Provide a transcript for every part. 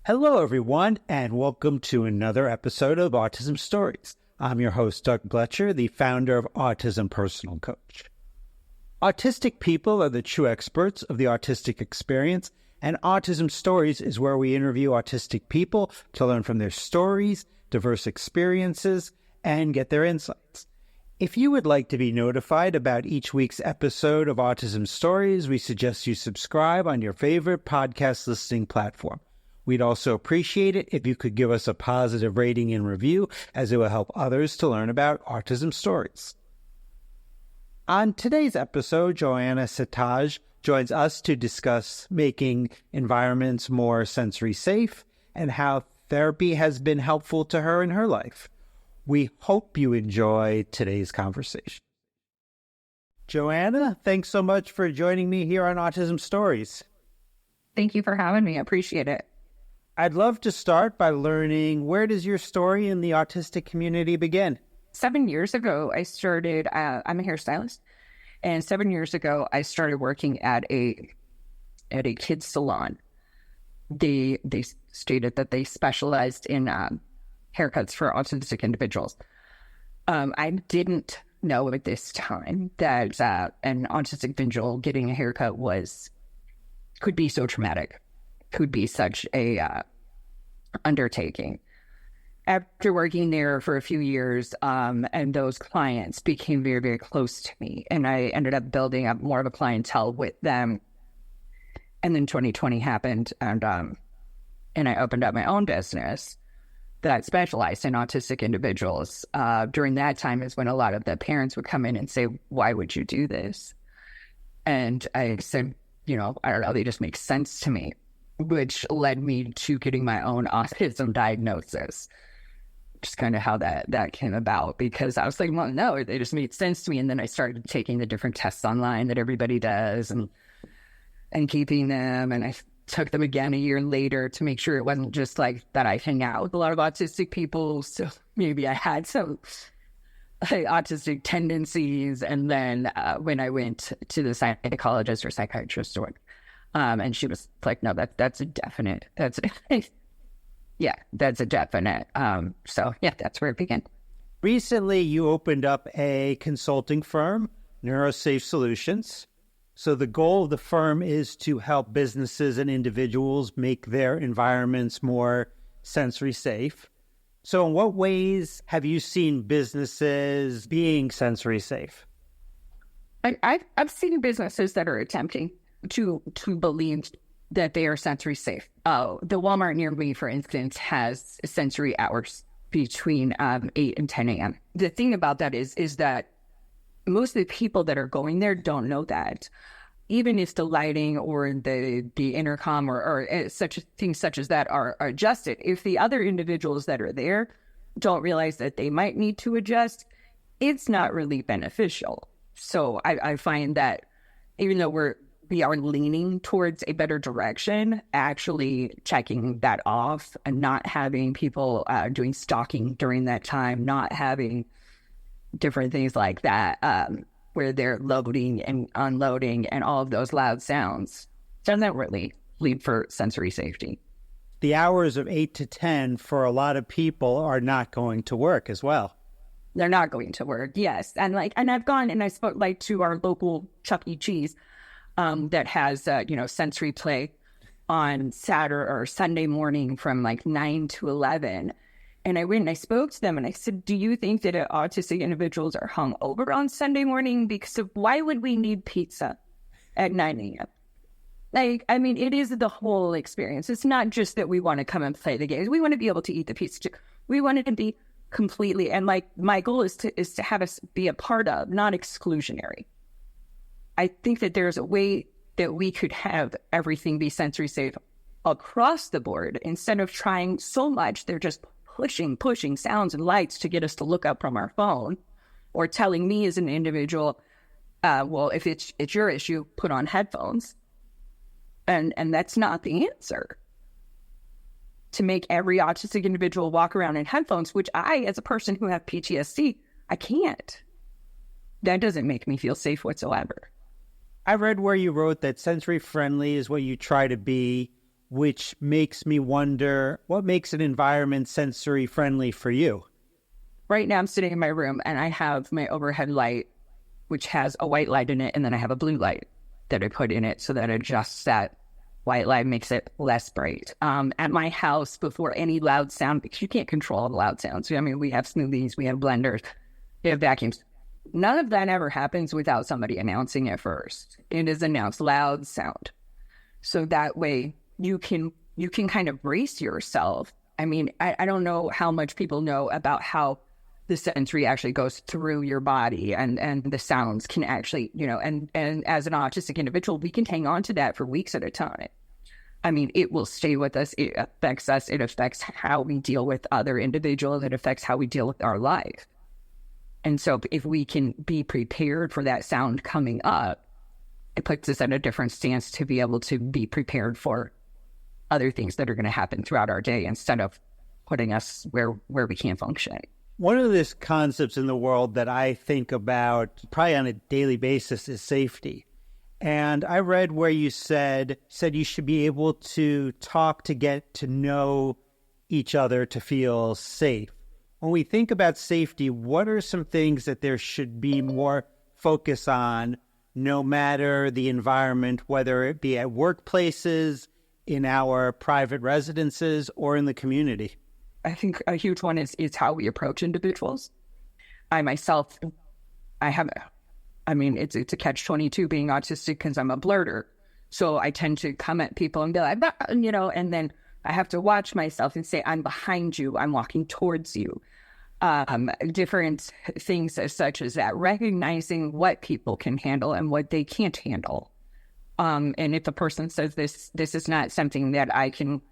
Hello, everyone, and welcome to another episode of Autism Stories. I'm your host, Doug Bletcher, the founder of Autism Personal Coach. Autistic people are the true experts of the autistic experience, and Autism Stories is where we interview autistic people to learn from their stories, diverse experiences, and get their insights. If you would like to be notified about each week's episode of Autism Stories, we suggest you subscribe on your favorite podcast listening platform. We'd also appreciate it if you could give us a positive rating and review, as it will help others to learn about autism stories. On today's episode, Joanna Cetaj joins us to discuss making environments more sensory safe and how therapy has been helpful to her in her life. We hope you enjoy today's conversation. Joanna, thanks so much for joining me here on Autism Stories. Thank you for having me. I appreciate it. I'd love to start by learning, where does your story in the autistic community begin? 7 years ago, I started, I'm a hairstylist, and 7 years ago, I started working at a kids salon. They stated that they specialized in haircuts for autistic individuals. I didn't know at this time that an autistic individual getting a haircut could be so traumatic. Could be such a undertaking. After working there for a few years, and those clients became very, very close to me, and I ended up building up more of a clientele with them. And then 2020 happened, and I opened up my own business that specialized in autistic individuals. During that time is when a lot of the parents would come in and say, "Why would you do this?" And I said, I don't know, they just make sense to me, which led me to getting my own autism diagnosis. Just kind of how that came about, because I was like, well, no, they just made sense to me. And then I started taking the different tests online that everybody does and keeping them. And I took them again a year later to make sure it wasn't just like that I hang out with a lot of autistic people. So maybe I had some autistic tendencies. And then when I went to the psychologist or psychiatrist, and she was like, no, that's a definite. That's a definite. So yeah, that's where it began. Recently, you opened up a consulting firm, NeuroSafe Solutions. So the goal of the firm is to help businesses and individuals make their environments more sensory safe. So in what ways have you seen businesses being sensory safe? I've seen businesses that are attempting to believe that they are sensory safe. The Walmart near me, for instance, has sensory hours between 8 and 10 a.m. The thing about that is that most of the people that are going there don't know that. Even if the lighting or the intercom or such things such as that are adjusted, if the other individuals that are there don't realize that they might need to adjust, it's not really beneficial. So I find that even though we are leaning towards a better direction, actually checking that off and not having people doing stalking during that time, not having different things like that, where they're loading and unloading and all of those loud sounds, doesn't really lead for sensory safety. The hours of 8 to 10 for a lot of people are not going to work as well. They're not going to work, yes. And I've gone and I spoke to our local Chuck E. Cheese, that has, sensory play on Saturday or Sunday morning from 9 to 11. And I went and I spoke to them and I said, do you think that autistic individuals are hung over on Sunday morning? Because why would we need pizza at 9 a.m.? It is the whole experience. It's not just that we want to come and play the games. We want to be able to eat the pizza too. We want it to be completely, and my goal is to have us be a part of, not exclusionary. I think that there's a way that we could have everything be sensory safe across the board instead of trying so much. They're just pushing sounds and lights to get us to look up from our phone, or telling me as an individual, well, if it's your issue, put on headphones. And that's not the answer. To make every autistic individual walk around in headphones, which I, as a person who have PTSD, I can't. That doesn't make me feel safe whatsoever. I read where you wrote that sensory friendly is what you try to be which makes me wonder, what makes an environment sensory friendly for you? Right now I'm sitting in my room and I have my overhead light, which has a white light in it, and then I have a blue light that I put in it so that it adjusts that white light, makes it less bright. At my house, before any loud sound, because you can't control the loud sounds. I mean, we have smoothies, we have blenders, we have vacuums. None of that ever happens without somebody announcing it first. It is announced loud sound. So that way you can kind of brace yourself. I mean, I don't know how much people know about how the sensory actually goes through your body, and the sounds can actually, and as an autistic individual, we can hang on to that for weeks at a time. I mean, it will stay with us. It affects us. It affects how we deal with other individuals. It affects how we deal with our life. And so if we can be prepared for that sound coming up, it puts us at a different stance to be able to be prepared for other things that are going to happen throughout our day instead of putting us where we can't function. One of the concepts in the world that I think about probably on a daily basis is safety. And I read where you said you should be able to talk to get to know each other to feel safe. When we think about safety, what are some things that there should be more focus on, no matter the environment, whether it be at workplaces, in our private residences, or in the community? I think a huge one is how we approach individuals. I myself, it's a catch-22 being autistic because I'm a blurter. So I tend to come at people and be like, and then I have to watch myself and say, I'm behind you, I'm walking towards you. Different things such as that, recognizing what people can handle and what they can't handle. And if a person says this is not something that I can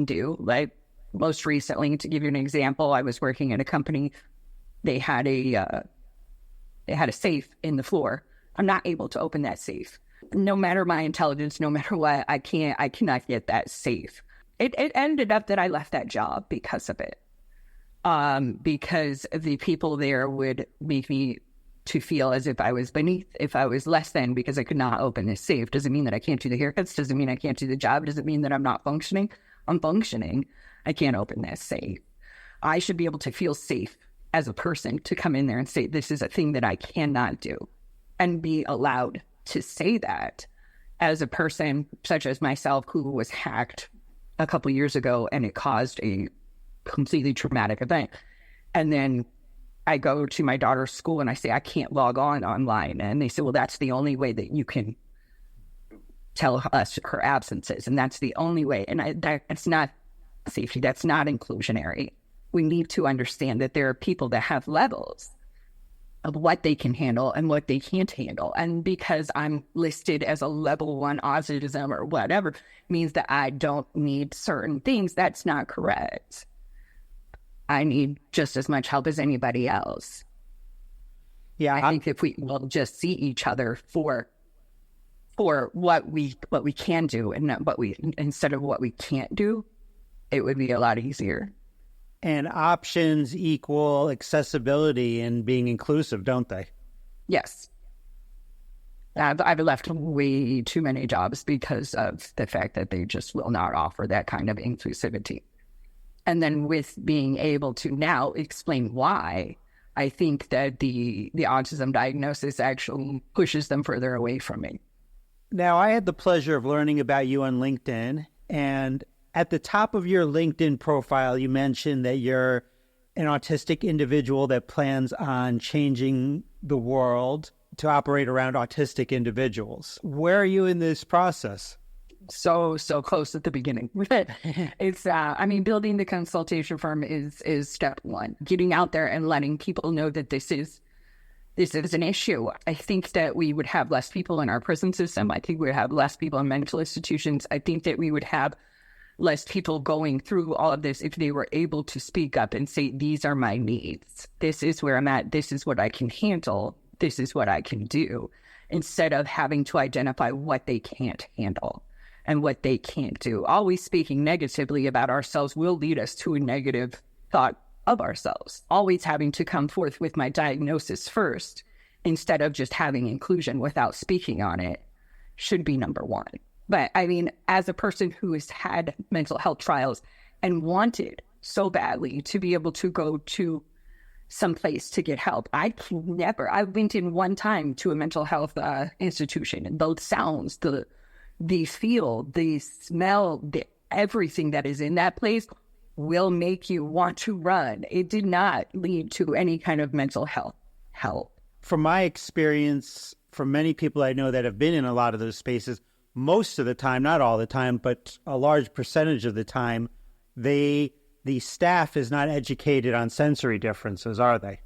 do, like most recently, to give you an example, I was working at a company. They had a safe in the floor. I'm not able to open that safe. No matter my intelligence, no matter what, I cannot get that safe. It ended up that I left that job because of it. Because the people there would make me to feel as if I was beneath, if I was less than, because I could not open this safe. Doesn't mean that I can't do the haircuts. Doesn't mean I can't do the job. Doesn't mean that I'm not functioning. I'm functioning. I can't open that safe. I should be able to feel safe as a person to come in there and say, this is a thing that I cannot do, and be allowed to say that. As a person such as myself who was hacked a couple years ago and it caused a completely traumatic event. And then I go to my daughter's school and I say, I can't log on online. And they say, well, that's the only way that you can tell us her absences. And that's the only way. And that's not safety. That's not inclusionary. We need to understand that there are people that have levels of what they can handle and what they can't handle. And because I'm listed as a level 1 autism or whatever, means that I don't need certain things. That's not correct. I need just as much help as anybody else. Yeah, I think if we will just see each other for what we can do and not instead of what we can't do, it would be a lot easier. And options equal accessibility and being inclusive, don't they? Yes. I've left way too many jobs because of the fact that they just will not offer that kind of inclusivity. And then with being able to now explain why, I think that the autism diagnosis actually pushes them further away from me. Now, I had the pleasure of learning about you on LinkedIn, and at the top of your LinkedIn profile, you mentioned that you're an autistic individual that plans on changing the world to operate around autistic individuals. Where are you in this process? So close at the beginning. It's, building the consultation firm is step one. Getting out there and letting people know that this is an issue. I think that we would have less people in our prison system. I think we would have less people in mental institutions. I think that we would have less people going through all of this if they were able to speak up and say, these are my needs. This is where I'm at. This is what I can handle. This is what I can do. Instead of having to identify what they can't handle and what they can't do. Always speaking negatively about ourselves will lead us to a negative thought of ourselves. Always having to come forth with my diagnosis first, instead of just having inclusion without speaking on it, should be number one. But I mean, as a person who has had mental health trials and wanted so badly to be able to go to someplace to get help, I went in one time to a mental health institution, and those sounds, the feel, the smell, everything that is in that place will make you want to run. It did not lead to any kind of mental health help. From my experience, from many people I know that have been in a lot of those spaces, most of the time, not all the time, but a large percentage of the time, the staff is not educated on sensory differences, are they?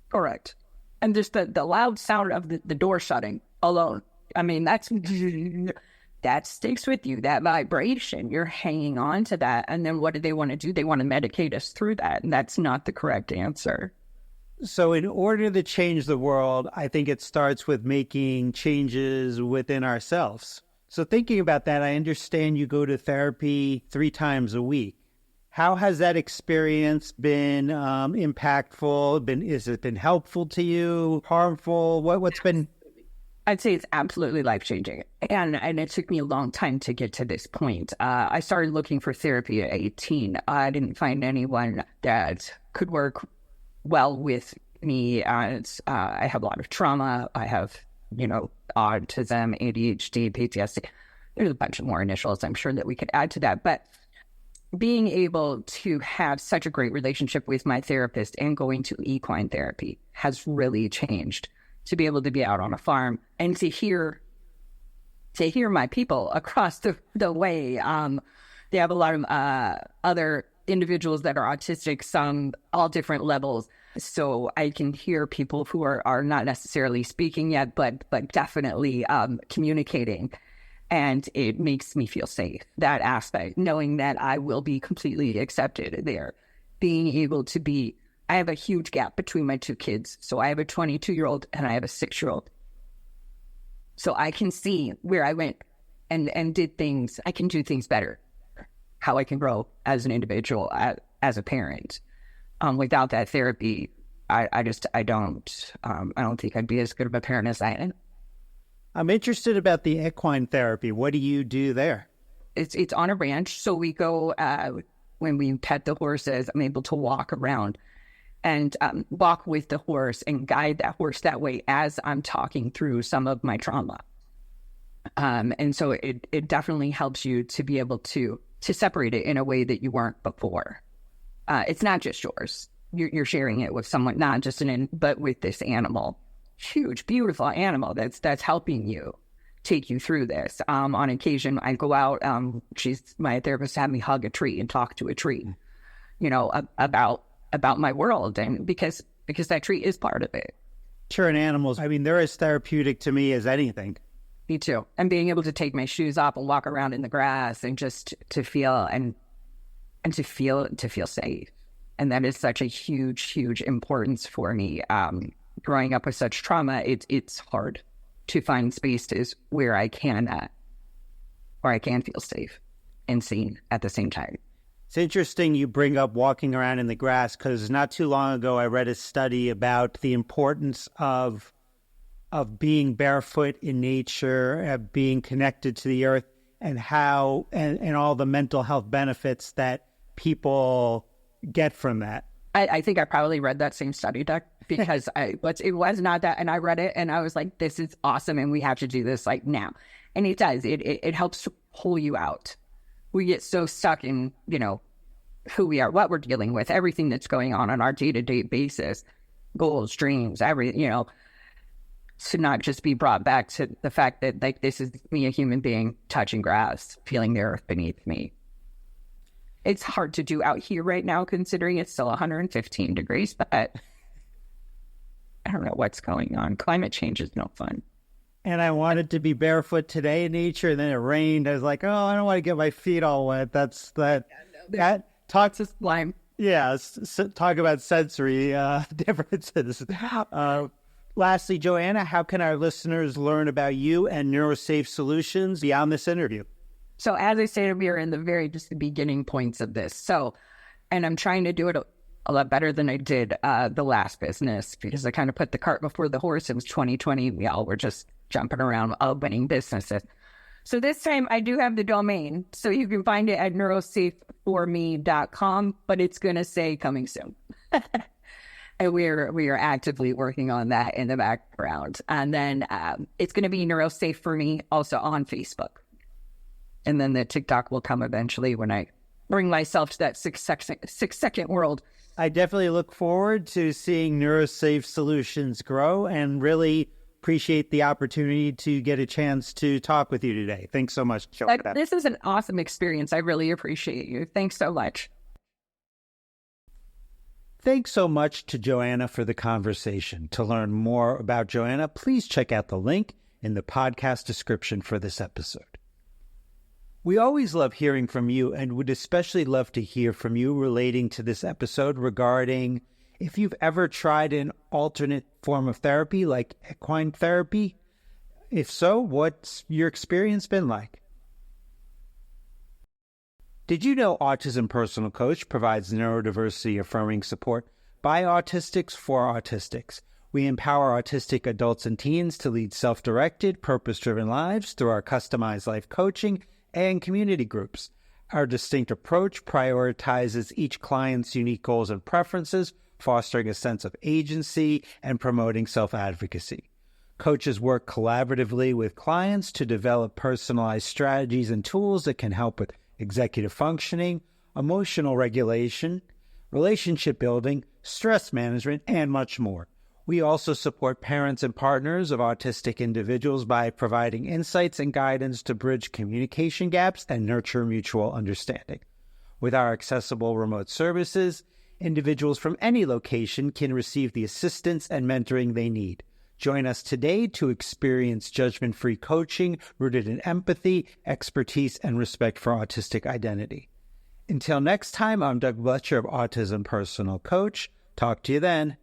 Correct. And just the loud sound of the door shutting alone. I mean, that sticks with you, that vibration. You're hanging on to that. And then what do they want to do? They want to medicate us through that. And that's not the correct answer. So in order to change the world, I think it starts with making changes within ourselves. So thinking about that, I understand you go to therapy 3 times a week. How has that experience been impactful? Has it been helpful to you, harmful? What's been? I'd say it's absolutely life-changing. And it took me a long time to get to this point. I started looking for therapy at 18. I didn't find anyone that could work well with me. I have a lot of trauma. I have, autism, ADHD, PTSD. There's a bunch of more initials I'm sure that we could add to that. But being able to have such a great relationship with my therapist and going to equine therapy has really changed. To be able to be out on a farm and to hear my people across the way. They have a lot of other individuals that are autistic, some all different levels. So I can hear people who are not necessarily speaking yet, but definitely communicating. And it makes me feel safe, that aspect, knowing that I will be completely accepted there. Being able to be, I have a huge gap between my 2 kids. So I have a 22-year-old and I have a 6-year-old. So I can see where I went and did things. I can do things better, how I can grow as an individual, as a parent. Without that therapy, I don't think I'd be as good of a parent as I am. I'm interested about the equine therapy. What do you do there? It's on a ranch. So we go, when we pet the horses, I'm able to walk around and walk with the horse and guide that horse that way as I'm talking through some of my trauma. And so it definitely helps you to be able to separate it in a way that you weren't before. It's not just yours. You're sharing it with someone, not just but with this animal. Huge, beautiful animal that's helping you take you through this. On occasion, I go out. My therapist had me hug a tree and talk to a tree, about my world, and because that tree is part of it. Sure, and animals, I mean, they're as therapeutic to me as anything. Me too. And being able to take my shoes off and walk around in the grass and just to feel and to feel safe. And that is such a huge, huge importance for me. Growing up with such trauma, it's hard to find spaces where I can feel safe and seen at the same time. It's interesting you bring up walking around in the grass, because not too long ago I read a study about the importance of being barefoot in nature, being connected to the earth, and how and all the mental health benefits that people get from that. I think I probably read that same study, Doc, because it was not that, and I read it and I was like, this is awesome and we have to do this like now. And it does. It helps to pull you out. We get so stuck in, who we are, what we're dealing with, everything that's going on our day-to-day basis, goals, dreams, everything, to not just be brought back to the fact that like this is me, a human being, touching grass, feeling the earth beneath me. It's hard to do out here right now, considering it's still 115 degrees, but I don't know what's going on. Climate change is no fun. And I wanted to be barefoot today in nature, and then it rained. I was like, oh, I don't want to get my feet all wet. That talks to Lime. Yeah, talk about sensory differences. Lastly, Joanna, how can our listeners learn about you and NeuroSafe Solutions beyond this interview? So as I stated, we are in the beginning points of this. So, and I'm trying to do it a lot better than I did the last business, because I kind of put the cart before the horse. It was 2020. We all were just jumping around opening businesses. So this time I do have the domain. So you can find it at neurosafeforme.com, but it's going to say coming soon. And we are actively working on that in the background. And then it's going to be Neurosafe for Me also on Facebook. And then the TikTok will come eventually when I bring myself to that 6-second world. I definitely look forward to seeing NeuroSafe solutions grow and really appreciate the opportunity to get a chance to talk with you today. Thanks so much, Joanna. This is an awesome experience. I really appreciate you. Thanks so much. Thanks so much to Joanna for the conversation. To learn more about Joanna, please check out the link in the podcast description for this episode. We always love hearing from you and would especially love to hear from you relating to this episode regarding if you've ever tried an alternate form of therapy like equine therapy. If so, what's your experience been like? Did you know Autism Personal Coach provides neurodiversity affirming support by autistics for autistics? We empower autistic adults and teens to lead self-directed, purpose-driven lives through our customized life coaching and community groups. Our distinct approach prioritizes each client's unique goals and preferences, fostering a sense of agency and promoting self-advocacy. Coaches work collaboratively with clients to develop personalized strategies and tools that can help with executive functioning, emotional regulation, relationship building, stress management, and much more. We also support parents and partners of autistic individuals by providing insights and guidance to bridge communication gaps and nurture mutual understanding. With our accessible remote services, individuals from any location can receive the assistance and mentoring they need. Join us today to experience judgment-free coaching rooted in empathy, expertise, and respect for autistic identity. Until next time, I'm Doug Fletcher of Autism Personal Coach. Talk to you then.